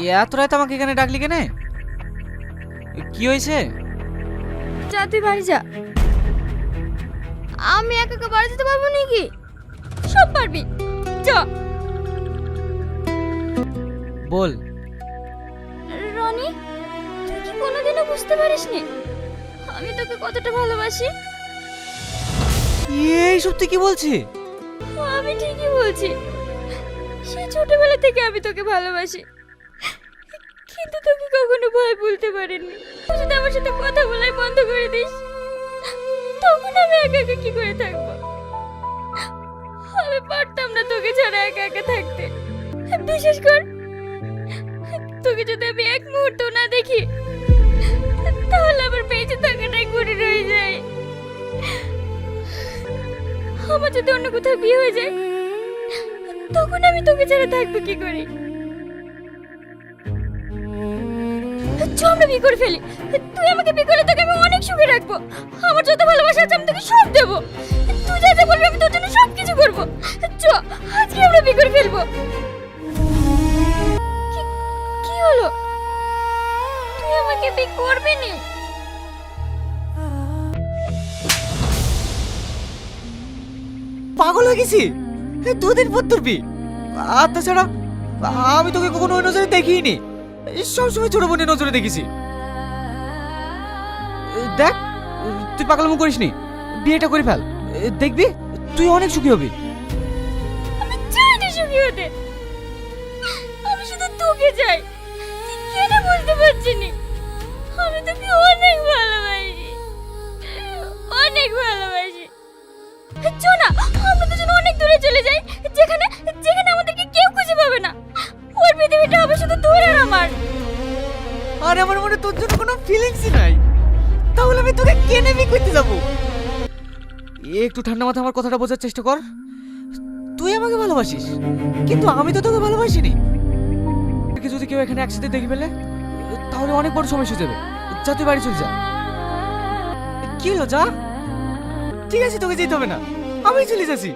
এত রাত আমাকে এখানে ডাকলি কেনে? কি হয়েছে? যা তুই বাড়ি যা। আমি একা একা বাড়ি যেতে পারবো নাকি? সব পারবি, যা। বল। রনি, তুই কি কোনোদিনও বুঝতে পারিসনি আমি তোকে কতটা ভালোবাসি? এইসব তুই কি বলছিস? আমি ঠিকই বলছি। সেই ছোটবেলা থেকে আমি তোকে ভালোবাসি, কিন্তু তোকে কখনো ভয় বলতে পারিনি। তুই যদি আমার সাথে কথা বলাই বন্ধ করে দিস, তখন আমি একা একা কি করে থাকবো? আমি পারতাম না তোকে ছাড়া একা একা থাকতে। বিশেষ কর তোকে যদি আমি এক মুহূর্ত না দেখি, তাহলে আমার বেঁচে থাকাটাই কঠিন হয়ে যায়। আমার যদি অন্য কোথাও বিয়ে হয়ে যায়, তখন আমি তোকে ছাড়া থাকবো কি করে? চল আমরা বিয়ে করে ফেলি। তুই আমাকে বিয়ে করলে তোকে আমি অনেক সুখে রাখবো। আমার যত ভালোবাসা আছে আমি তোকে সব দেবো। তুই যা যা বলবি আমি তোর জন্য সব কিছু করবো। চ, আজকে আমরা বিয়ে করে ফেলবো। কি হলো? তুই আমাকে বিয়ে করবি না? পাগল হয়ে গেছি? দুদিন পর তোর বিয়ে। আর তাছাড়া আমি তোকে কখনো ওই নজরে দেখিনি। সবসময় ছোট বোনের নজরে দেখেছি। দেখ, তুই পাগলামো করিস নি, বিয়েটা করে ফেল। দেখবি তুই অনেক সুখী হবি। আমি চাই না সুখী হতে। আমি শুধু তোকে চাই। তুই কেন বুঝতে পারছিস না? আমি তোকে অনেক ভালোবাসি, অনেক ভালোবাসি। চল না, আমরা দুজন অনেক দূরে চলে যাই, যেখানে যেখানে আমাদেরকে কেউ খুঁজে পাবে না। ওর পৃথিবীটা হবে শুধু তোর আর আমার। আরে আমার মনে তোর জন্য কোনো ফিলিংসই নাই, তাহলে আমি তোকে কেনে বিয়ে করতে যাবো? একটু ঠান্ডা মাথায় আমার কথাটা বোঝার চেষ্টা কর। তুই আমাকে ভালোবাসিস, কিন্তু আমি তো তোকে ভালোবাসিনি। যদি কেউ এখানে একসাথে দেখে ফেলে, তাহলে অনেক বড় সমস্যা হয়ে যাবে। যা, তুই বাড়ি চলে যা। কি হলো, যা। ঠিক আছে, তোকে যেতে হবে না, আমি চলে যাচ্ছি।